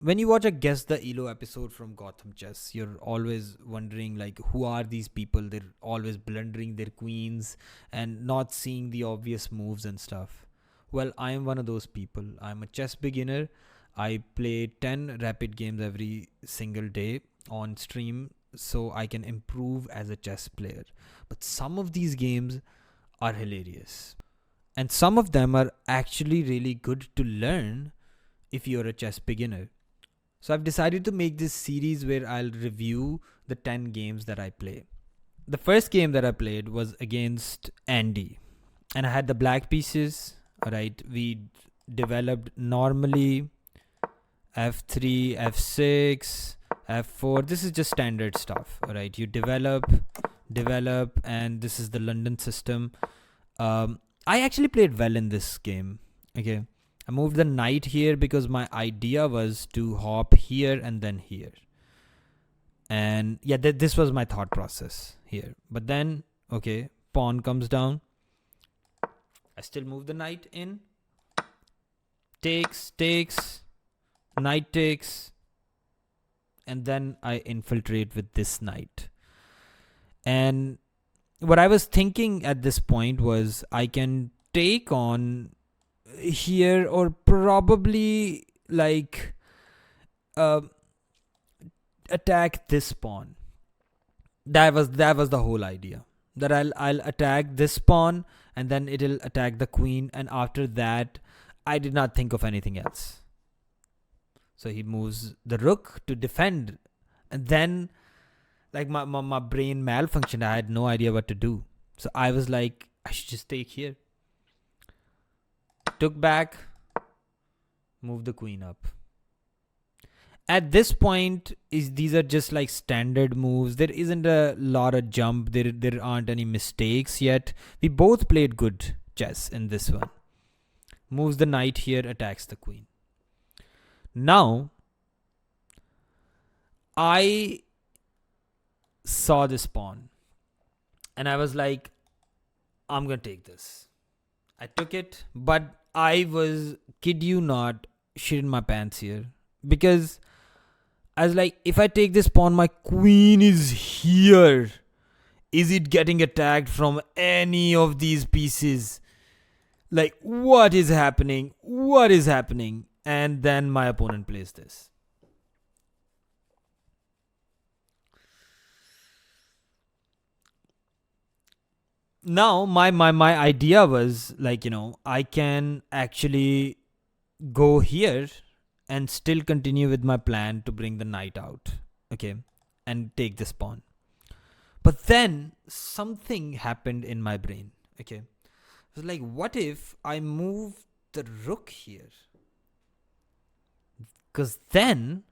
when you watch a Guess the Elo episode from Gotham Chess, you're always wondering like who are these people? They're always blundering their queens and not seeing the obvious moves and stuff. Well, I am one of those people. I'm a chess beginner. I play 10 rapid games every single day on stream so I can improve as a chess player. But some of these games are hilarious. And some of them are actually really good to learn if you're a chess beginner. So I've decided to make this series where I'll review the 10 games that I play. The first game that I played was against Andy, and I had the black pieces. Alright, we developed normally f3, f6, f4. This is just standard stuff. Alright, you develop, and this is the London system. I actually played well in this game. Okay. I moved the knight here because my idea was to hop here and then here. And yeah, this was my thought process here. But then, okay, pawn comes down. I still move the knight in. Takes, knight takes. And then I infiltrate with this knight. And what I was thinking at this point was I can take on here or probably like attack this pawn. That was the whole idea, that I'll attack this pawn and then it'll attack the queen, and after that I did not think of anything else. So he moves the rook to defend, and then like my brain malfunctioned. I had no idea what to do, so I was like, I should just take here. Took back, move the queen up. At this point, these are just like standard moves. There isn't a lot of jump. There aren't any mistakes yet. We both played good chess in this one. Moves the knight here, attacks the queen. Now, I saw this pawn and I was like, I'm gonna take this. I took it, but I was, kid you not, shitting my pants here, because I was like, if I take this pawn, my queen is here. Is it getting attacked from any of these pieces? Like, what is happening? What is happening? And then my opponent plays this. Now, my idea was like, I can actually go here and still continue with my plan to bring the knight out, okay, and take this pawn. But then something happened in my brain, okay. It was like, what if I move the rook here? Because then,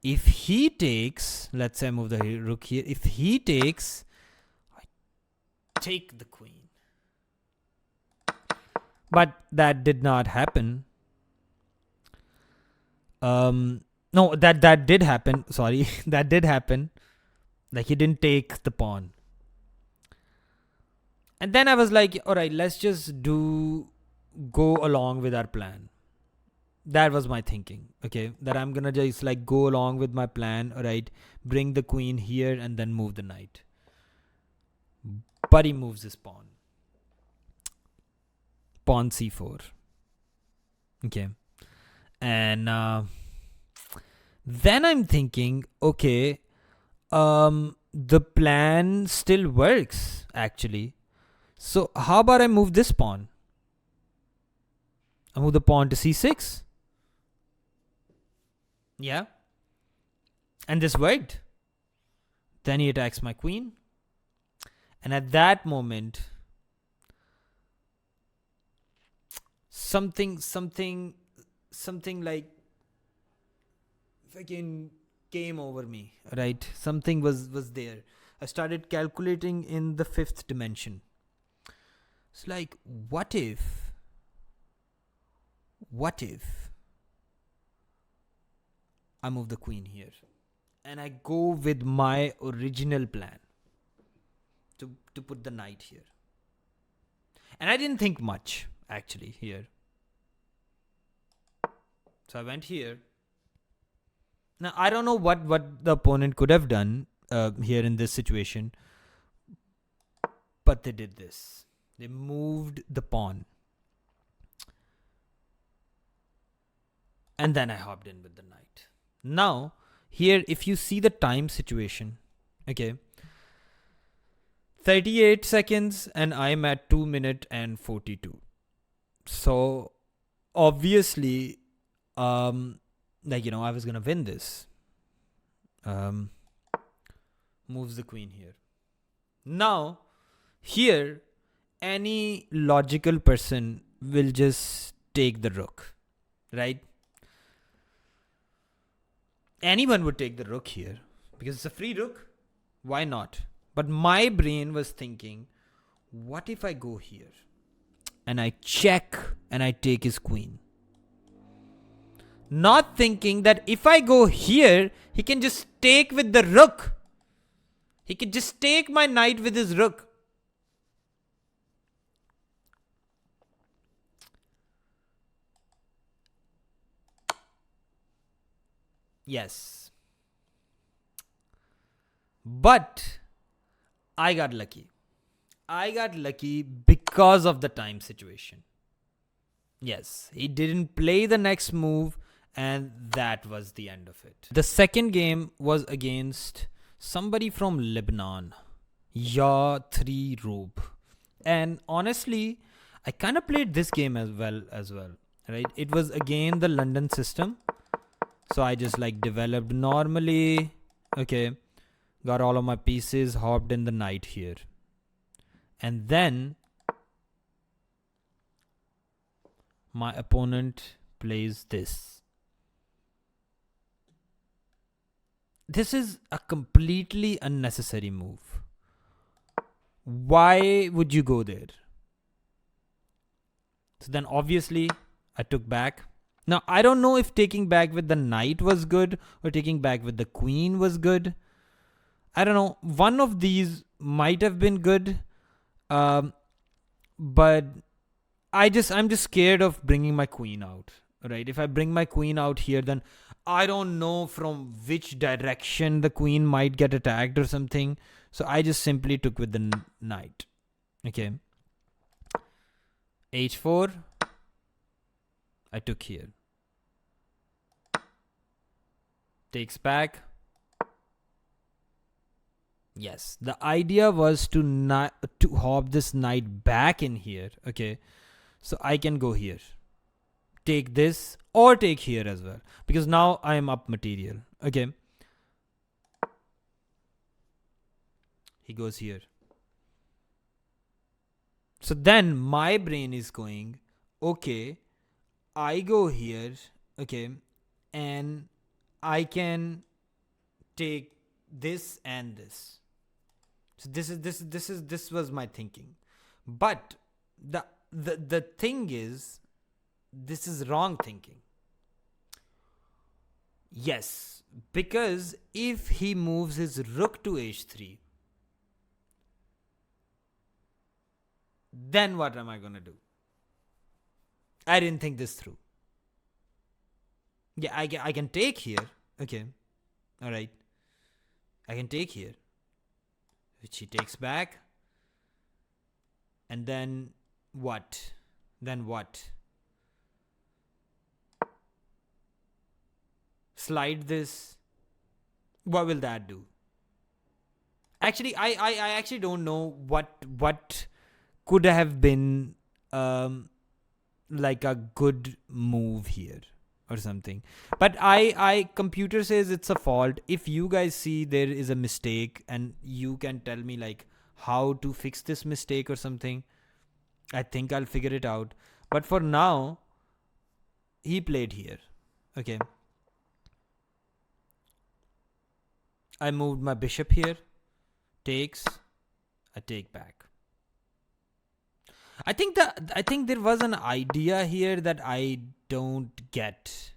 if he takes, let's say I move the rook here, if he takes, I take the queen. But that did not happen. No, that did happen. Sorry, that did happen. Like, he didn't take the pawn. And then I was like, all right, let's just go along with our plan. That was my thinking, okay? That I'm gonna just like go along with my plan, all right? Bring the queen here and then move the knight. But he moves his pawn. Pawn c4. Okay. And then I'm thinking, okay, the plan still works actually. So how about I move this pawn? I move the pawn to c6. Yeah. And this worked. Then he attacks my queen. And at that moment, something like fucking came over me, right? Something was there. I started calculating in the 5th dimension. It's like, what if I move the queen here and I go with my original plan to put the knight here? And I didn't think much actually here. So I went here, Now, I don't know what the opponent could have done here in this situation, but they did this. They moved the pawn. And then I hopped in with the knight. Now, here, if you see the time situation, okay, 38 seconds and I'm at 2 minutes and 42. So, obviously, like, you know, I was going to win this. Moves the queen here. Now, here, any logical person will just take the rook, right? Anyone would take the rook here because it's a free rook. Why not? But my brain was thinking, what if I go here and I check and I take his queen? Not thinking that if I go here, he can just take with the rook. He could just take my knight with his rook. Yes. But I got lucky. I got lucky because of the time situation. Yes, he didn't play the next move, and that was the end of it. The second game was against somebody from Lebanon. Ya 3 Rube. And honestly, I kind of played this game as well, right? It was again the London system. So I just like developed normally. Okay. Got all of my pieces, hopped in the knight here. And then my opponent plays this. This is a completely unnecessary move. Why would you go there? So then obviously I took back. Now I don't know if taking back with the knight was good or taking back with the queen was good. I don't know. One of these might have been good. But I'm just scared of bringing my queen out, right? If I bring my queen out here, then I don't know from which direction the queen might get attacked or something. So I just simply took with the knight. Okay. H4. I took here. Takes back. Yes, the idea was to hop this knight back in here. Okay, so I can go here, take this, or take here as well, because now I am up material. Okay, he goes here. So then my brain is going, okay, I go here. Okay, and I can take this and this. So this was my thinking. But the thing is, this is wrong thinking. Yes, because if he moves his rook to h3, then what am I going to do? I didn't think this through. Yeah, I can take here. Okay. All right. I can take here, which he takes back. And then what? Then what? Slide this. What will that do? Actually, I actually don't know what could have been like a good move here or something. But I computer says it's a fault. If you guys see there is a mistake and you can tell me like how to fix this mistake or something, I think I'll figure it out. But for now, he played here. Okay. I moved my bishop here. Takes. I take back. I think there was an idea here that I don't get.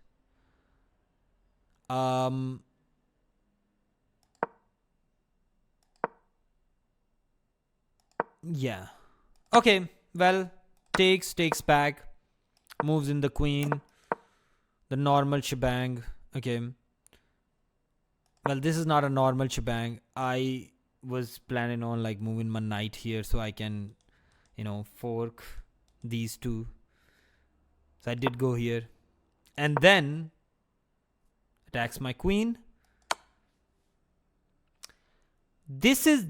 Yeah. Okay. Well, takes back. Moves in the queen. The normal shebang. Okay. Well, this is not a normal shebang. I was planning on like moving my knight here so I can, fork these two. So I did go here. And then attacks my queen. This is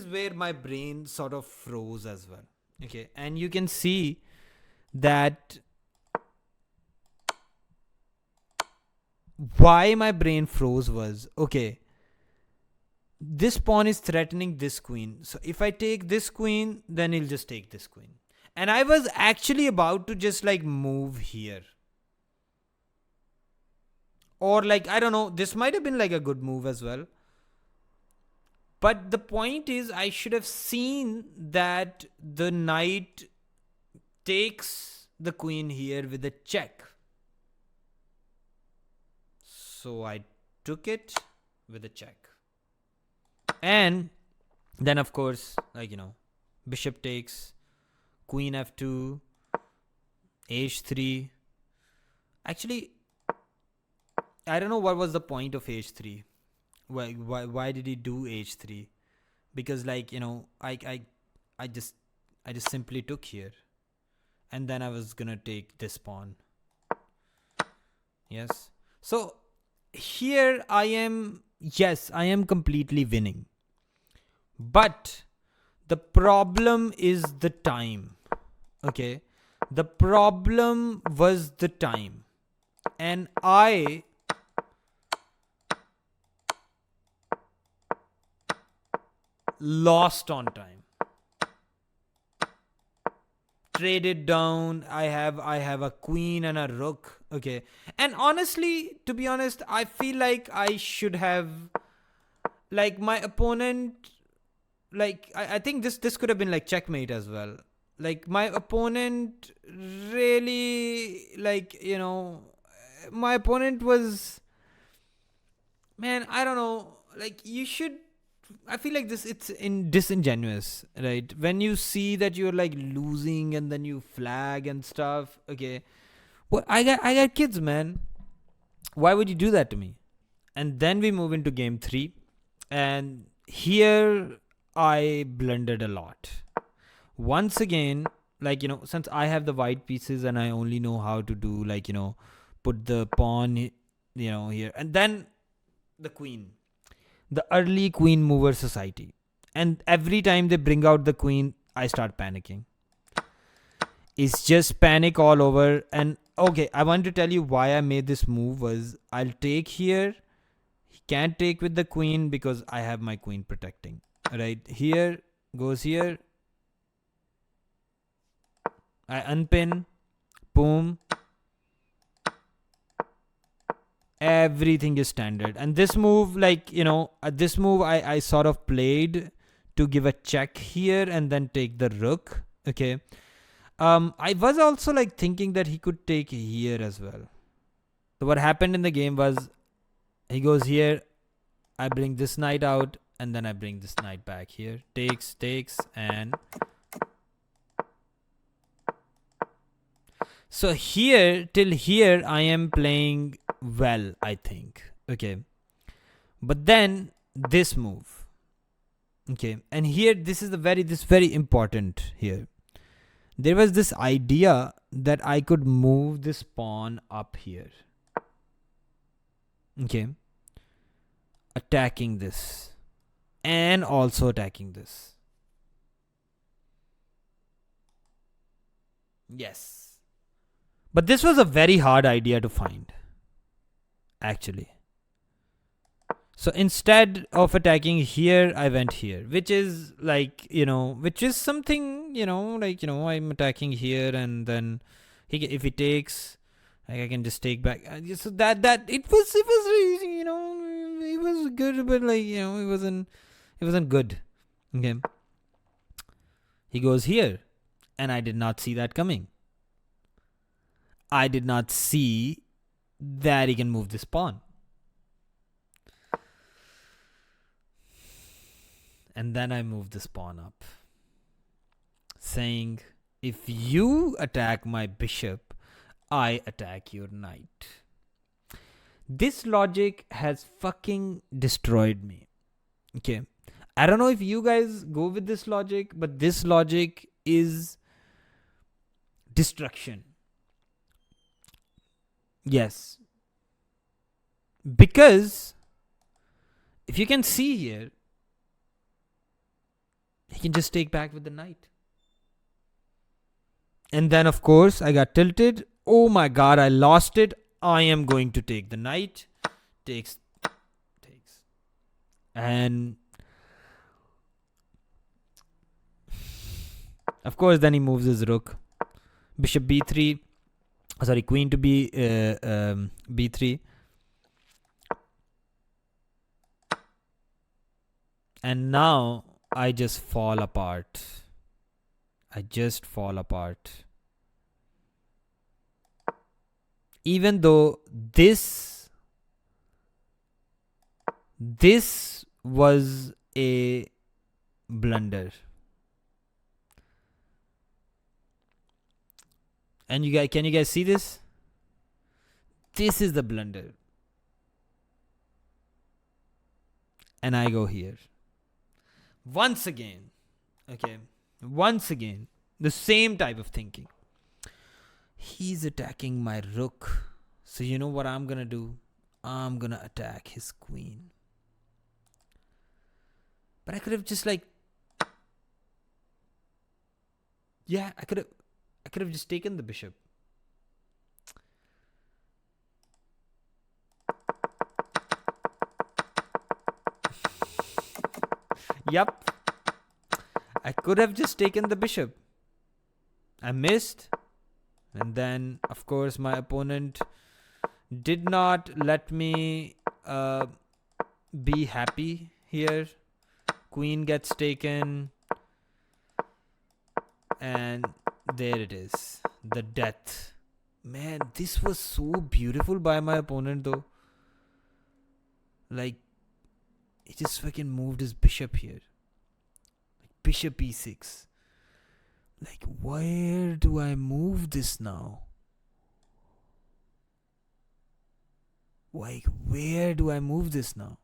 where my brain sort of froze as well. Okay. And you can see that why my brain froze was, okay, this pawn is threatening this queen. So if I take this queen, then he'll just take this queen. And I was actually about to just like move here. Or like, I don't know, this might have been like a good move as well. But the point is, I should have seen that the knight takes the queen here with a check. So I took it with a check. And then, of course, like, bishop takes, queen f2, h3. Actually, I don't know what was the point of h3. Why did he do h3? Because like, I just simply took here. And then I was gonna take this pawn. Yes. So here I am completely winning. But the problem is the time. Okay. The problem was the time. And I lost on time. Traded down. I have a queen and a rook. Okay. And honestly, to be honest, I feel like I should have, like, my opponent, like, I think this could have been like checkmate as well. Like, my opponent really, like, my opponent was, man, I don't know, like, you should, I feel like it's disingenuous, right? When you see that you're like losing and then you flag and stuff. Okay, well, I got kids, man. Why would you do that to me? And then we move into game 3, and here I blundered a lot. Once again, like, since I have the white pieces and I only know how to do, like, put the pawn, here, and then the queen. The early queen mover society. And every time they bring out the queen, I start panicking. It's just panic all over. And okay, I want to tell you why I made this move was I'll take here. He can't take with the queen because I have my queen protecting. Right? Here goes here. I unpin. Boom. Everything is standard. And this move, like, this move I sort of played to give a check here and then take the rook. Okay. I was also like thinking that he could take here as well. So what happened in the game was he goes here, I bring this knight out, and then I bring this knight back here. Takes, and so here, till here, I am playing well, I think. Okay. But then this move. Okay. And here, this is very important here. There was this idea that I could move this pawn up here. Okay. Attacking this. And also attacking this. Yes. But this was a very hard idea to find, actually. So instead of attacking here, I went here, which is like, which is something, like, I'm attacking here, and then if he takes, like, I can just take back. So that it was really, it was good, but like, it wasn't good. Okay. He goes here, and I did not see that coming. I did not see that he can move this pawn. And then I move this pawn up, saying, if you attack my bishop, I attack your knight. This logic has fucking destroyed me. Okay. I don't know if you guys go with this logic, but this logic is destruction. Yes. Because if you can see here, he can just take back with the knight. And then, of course, I got tilted. Oh my god, I lost it. I am going to take the knight. Takes. And of course, then he moves his rook. Bishop b3. Sorry, queen to b3. And now I just fall apart. Even though this was a blunder. And can you guys see this? This is the blunder. And I go here. Once again, the same type of thinking. He's attacking my rook. So you know what I'm going to do? I'm going to attack his queen. But I could have just I could have just taken the bishop. Yup. I could have just taken the bishop. I missed. And then, of course, my opponent did not let me be happy here. Queen gets taken. And there it is. The death. Man, this was so beautiful by my opponent though. He just fucking moved his bishop here. Bishop e6. Where do I move this now? Where do I move this now?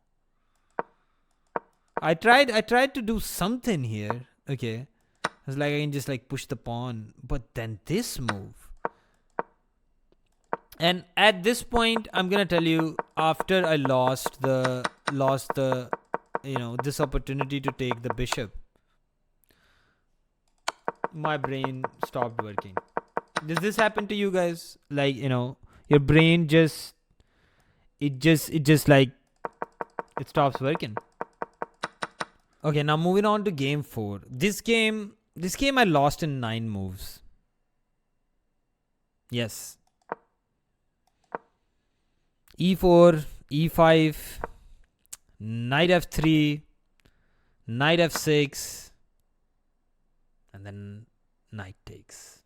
I tried to do something here. Okay. I was I can just push the pawn. But then this move. And at this point, I'm gonna tell you, after I lost the this opportunity to take the bishop, my brain stopped working. Does this happen to you guys? Your brain it stops working. Okay, now moving on to game 4. This game I lost in 9 moves. Yes. e4, e5, knight f3, knight f6, and then knight takes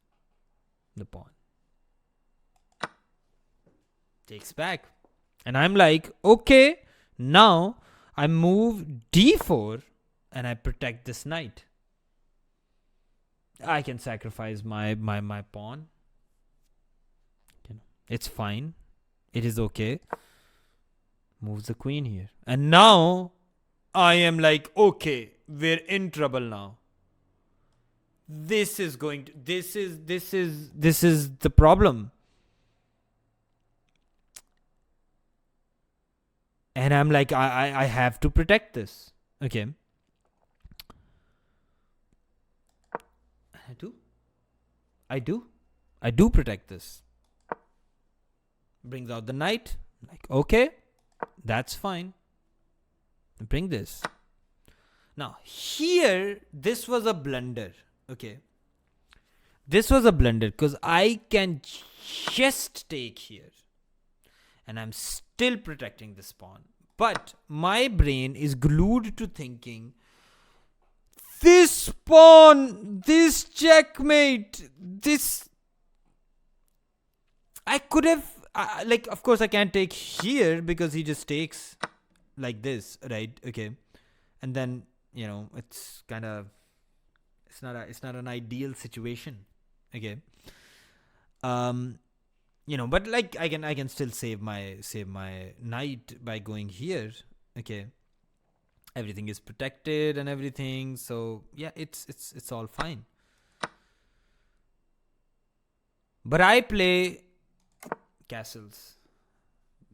the pawn. Takes back. And I'm okay, now I move d4 and I protect this knight. I can sacrifice my pawn. It's fine. It is okay. Moves the queen here. And now I am okay, we're in trouble now. This is the problem. And I'm I have to protect this. Okay. I do protect this. Brings out the knight. Okay, that's fine. Bring this. Now, here, this was a blunder. Okay. This was a blunder because I can just take here. And I'm still protecting this pawn. But my brain is glued to thinking, this pawn, this checkmate, this... I could have... of course, I can't take here because he just takes like this, right? Okay. And then, it's kind of... It's not an ideal situation. Okay. But like I can still save my knight by going here. Okay, everything is protected and everything, so yeah, it's all fine. But I play castles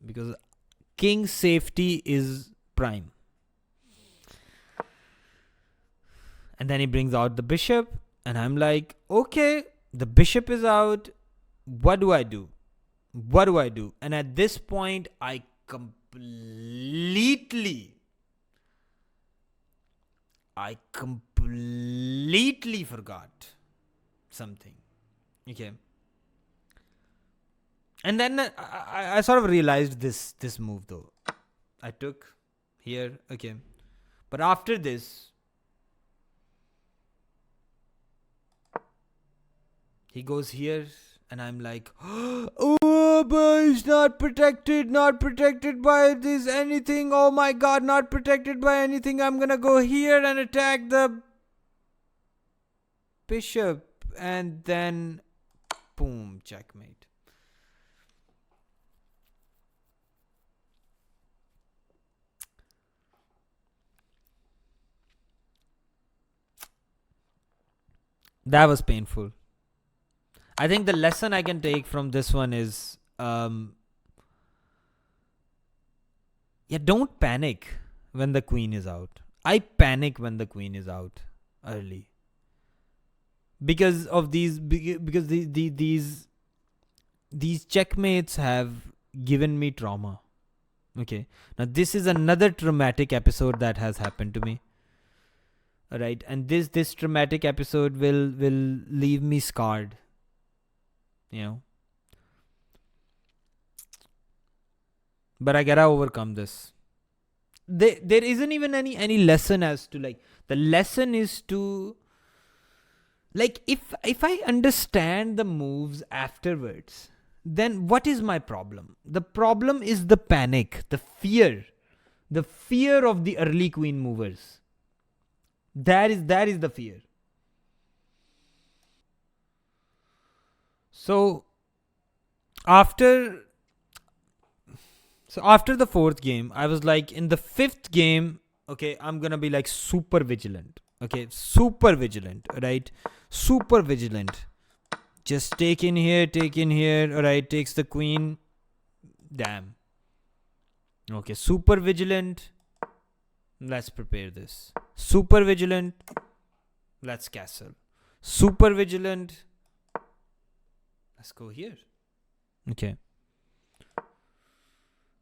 because king's safety is prime. And then he brings out the bishop, and I'm like, okay, the bishop is out. What do I do? What do I do? And at this point, I completely forgot something. Okay. And then I sort of realized this move though. I took here, okay. But after this, he goes here, and I'm like, oh, but it's not protected by this anything. Oh my god, not protected by anything. I'm gonna go here and attack the bishop, and then boom, checkmate. That was painful. I think the lesson I can take from this one is yeah, don't panic when the queen is out. I panic when the queen is out early because of because these checkmates have given me trauma. Okay, now this is another traumatic episode that has happened to me. All right, and this traumatic episode will leave me scarred. You know, but I gotta overcome this. There isn't even any lesson as to like the lesson is to like if I understand the moves afterwards, then what is my problem? The problem is the panic, the fear of the early queen movers. That is the fear. So after after the fourth game, I was like, in the fifth game, okay, I'm gonna be like super vigilant. Okay, super vigilant, right? Super vigilant. Just take in here, alright, takes the queen. Damn. Okay, super vigilant. Let's prepare this. Super vigilant. Let's castle. Super vigilant. Let's go here. Okay.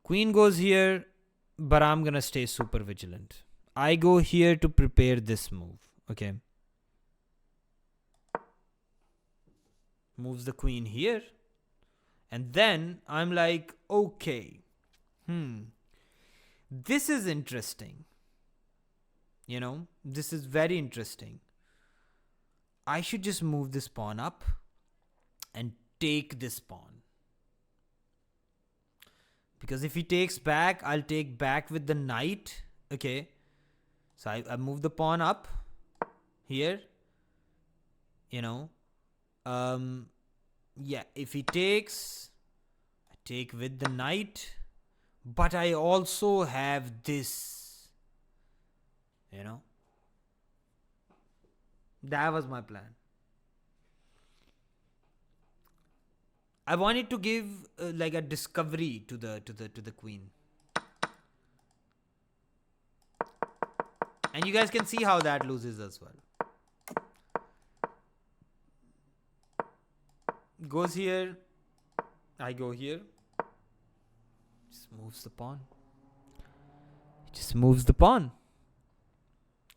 Queen goes here, but I'm gonna stay super vigilant. I go here to prepare this move. Okay. Moves the queen here. And then I'm like, okay. This is interesting. This is very interesting. I should just move this pawn up and take this pawn. Because if he takes back, I'll take back with the knight. Okay. So I move the pawn up here. Yeah, if he takes, I take with the knight. But I also have this. That was my plan. I wanted to give like a discovery to the queen. And you guys can see how that loses as well. Goes here. I go here. Just moves the pawn. Just moves the pawn.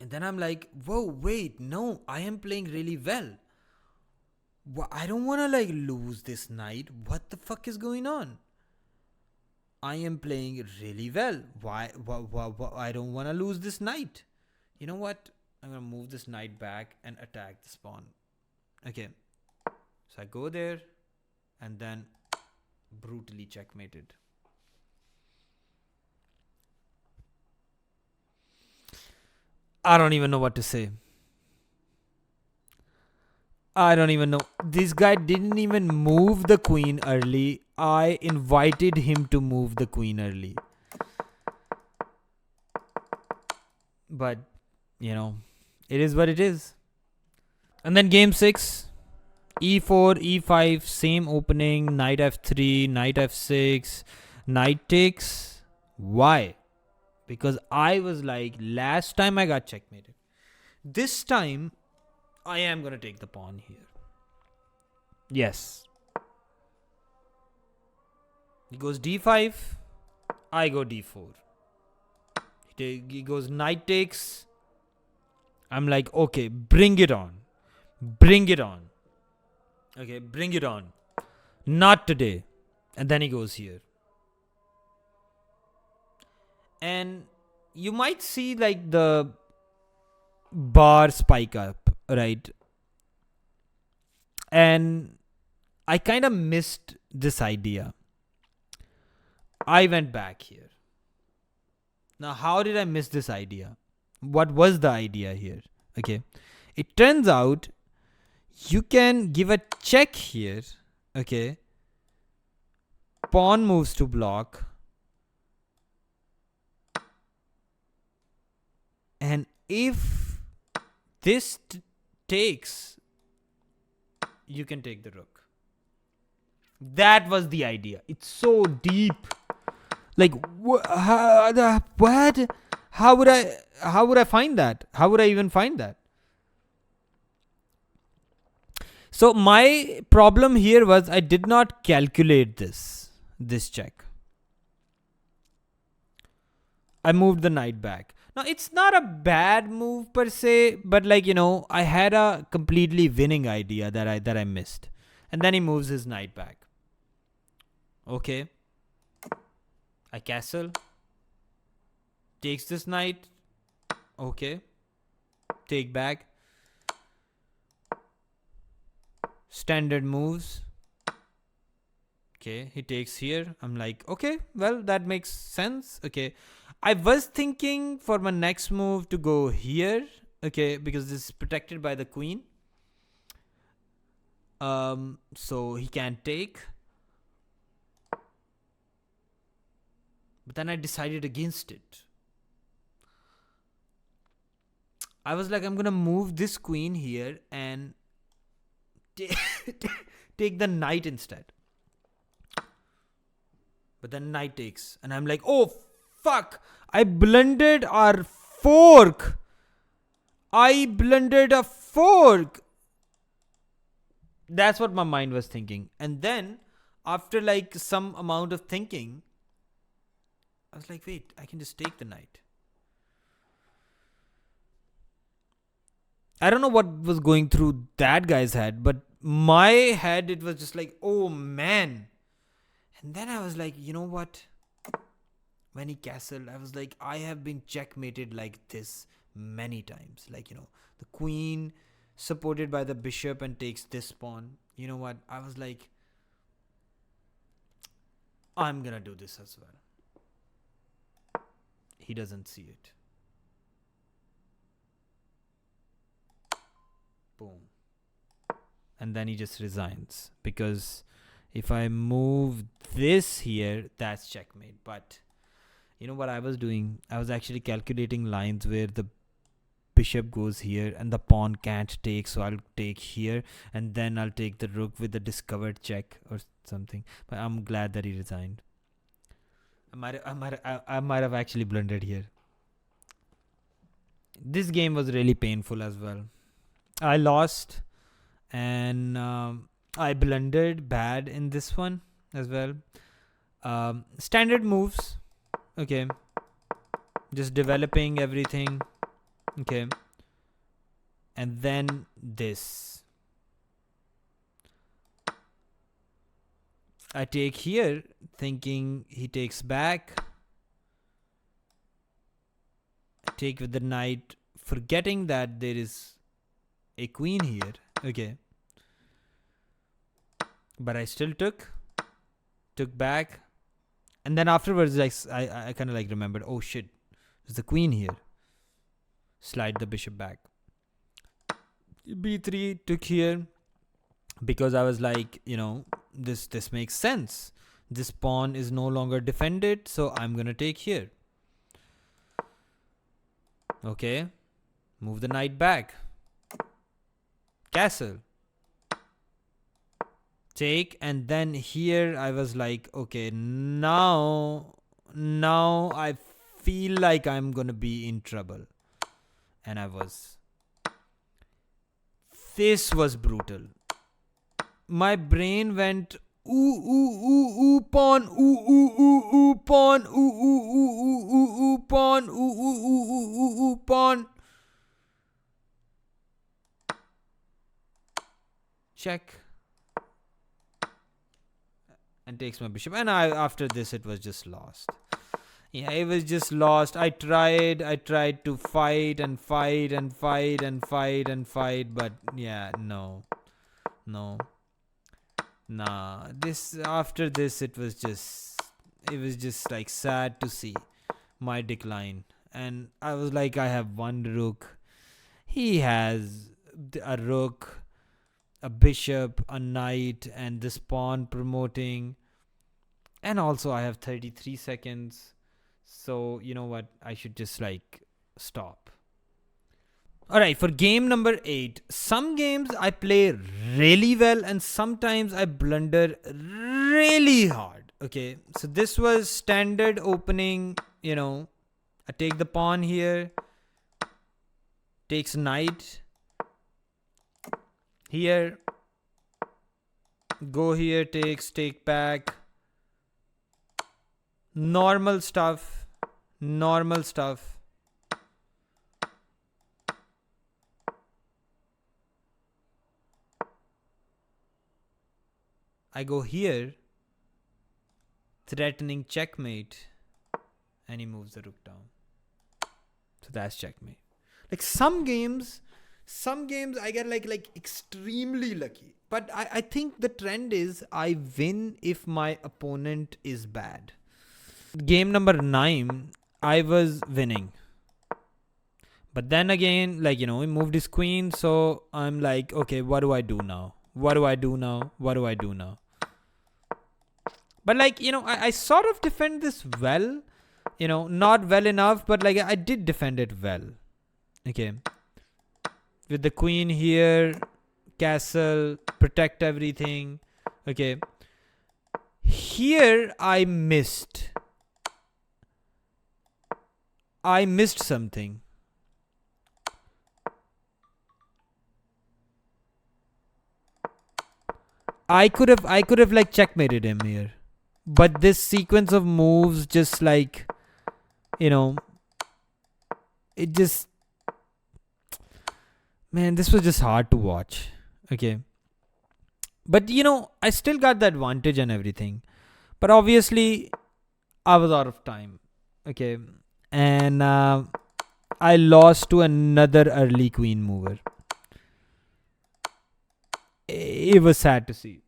And then I'm like, whoa, wait, no, I am playing really well. I don't want to like lose this knight. What the fuck is going on? I am playing really well. Why I don't want to lose this knight. You know what? I'm going to move this knight back and attack this pawn. Okay. So I go there and then brutally checkmated. I don't even know what to say. I don't even know. This guy didn't even move the queen early. I invited him to move the queen early. But, you know, it is what it is. And then game 6. E4, E5, same opening. Knight F3, Knight F6. Knight takes. Why? Because I was like, last time I got checkmated. This time, I am going to take the pawn here. Yes. He goes D5. I go D4. He goes knight takes. I'm like, okay, bring it on. Bring it on. Okay, bring it on. Not today. And then he goes here. And you might see like the bar spike up, right? And I kind of missed this idea. I went back here. Now, how did I miss this idea? What was the idea here? Okay. It turns out you can give a check here. Okay. Pawn moves to block. And if this takes, you can take the rook. That was the idea. It's so deep. Like, what? How would I find that? How would I even find that? So my problem here was I did not calculate this check. I moved the knight back. Now, it's not a bad move per se, but like, you know, I had a completely winning idea that I missed. And then he moves his knight back. Okay. I castle. Takes this knight. Okay. Take back. Standard moves. Okay, he takes here. I'm like, okay, well, that makes sense. Okay. I was thinking for my next move to go here. Okay, because this is protected by the queen. So he can't take. But then I decided against it. I was like, I'm going to move this queen here and take the knight instead. But then knight takes. And I'm like, oh, fuck. I blundered our fork. I blundered a fork. That's what my mind was thinking. And then, after like some amount of thinking, I was like, wait, I can just take the knight. I don't know what was going through that guy's head, but my head, it was just like, oh man. And then I was like, you know what? When he castled, I was like, I have been checkmated like this many times. Like, you know, the queen supported by the bishop and takes this pawn. You know what? I was like, I'm gonna do this as well. He doesn't see it. Boom. And then he just resigns. Because if I move this here, that's checkmate. But you know what I was doing? I was actually calculating lines where the bishop goes here and the pawn can't take. So I'll take here. And then I'll take the rook with the discovered check or something. But I'm glad that he resigned. I might have actually blundered here. This game was really painful as well. I lost and I blundered bad in this one as well. Standard moves. Okay. Just developing everything. Okay. And then this. I take here thinking he takes back. I take with the knight, forgetting that there is a queen here. Okay. But I still took back. And then afterwards, I kind of like remembered, oh shit, there's the queen here. Slide the bishop back. B3, took here. because I was like, this makes sense. This pawn is no longer defended, so I'm gonna take here. Okay, move the knight back. Castle. Take, and then here I was like, okay, now I feel like I'm gonna be in trouble. And I was. This was brutal. My brain went pawn, pawn, pawn, pawn. Check. And takes my bishop. And after this, it was just lost. Yeah, it was just lost. I tried to fight and fight and fight and fight and fight, but yeah, no. Nah. After this, it was just like sad to see my decline. And I was like, I have one rook. He has a rook, a bishop, a knight, and this pawn promoting. And also I have 33 seconds. So, you know what? I should just like stop. Alright, for game number 8, some games I play really well and sometimes I blunder really hard. Okay, so this was standard opening, I take the pawn here, takes knight, here, go here, take back, normal stuff. I go here, threatening checkmate, and he moves the rook down. So that's checkmate. Like some games I get like extremely lucky. But I think the trend is I win if my opponent is bad. Game number 9, I was winning. But then again, he moved his queen, so I'm like, okay, what do I do now? But I sort of defend this well. Not well enough, but I did defend it well. Okay. With the queen here, castle, protect everything. Okay. Here I missed something. I could have like checkmated him here. But this sequence of moves just it just, man, this was just hard to watch. Okay. But I still got the advantage and everything. But obviously I was out of time. Okay. And I lost to another early queen mover. It was sad to see.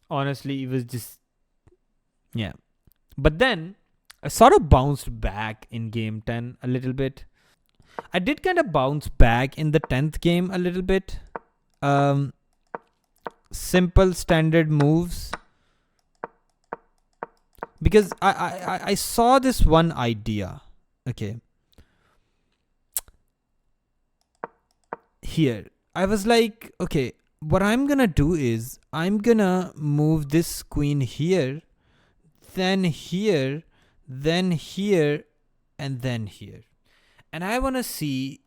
Honestly, it was just, yeah. But then I sort of bounced back in game 10 a little bit. I did kind of bounce back in the 10th game a little bit. Simple standard moves. Because I saw this one idea. Okay. Here. I was like, okay, what I'm gonna do is I'm gonna move this queen here, then here, then here, and then here. And I wanna see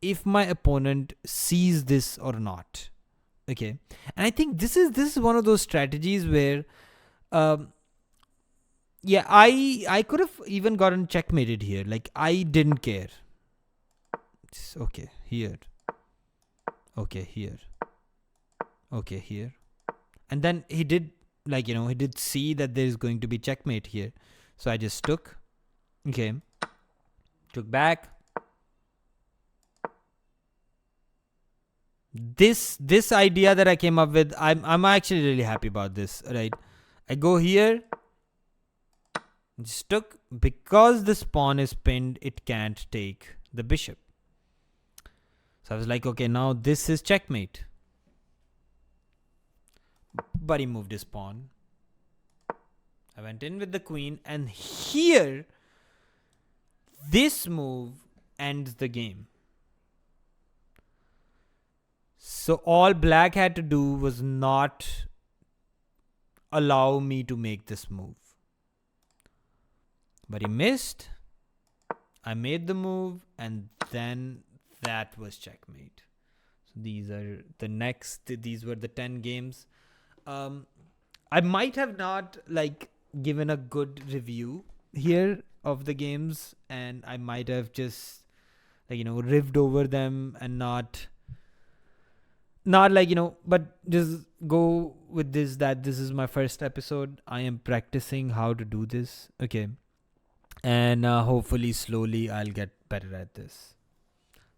if my opponent sees this or not. Okay. And I think this is one of those strategies where yeah, I could have even gotten checkmated here. I didn't care. Okay, here. Okay, here. Okay, here. And then he did, he did see that there is going to be checkmate here. So I just took. Okay. Took back. This idea that I came up with, I'm actually really happy about this, right? I go here. Just took. Because this pawn is pinned, it can't take the bishop. So I was like, okay, now this is checkmate. but he moved his pawn. I went in with the queen, and here, this move ends the game. So all black had to do was not allow me to make this move. But he missed. I made the move, and then that was checkmate. So these are the next. These were the 10 games. I might have not given a good review here of the games, and I might have just rived over them and not but just go with this, that this is my first episode. I am practicing how to do this, okay, and hopefully slowly I'll get better at this.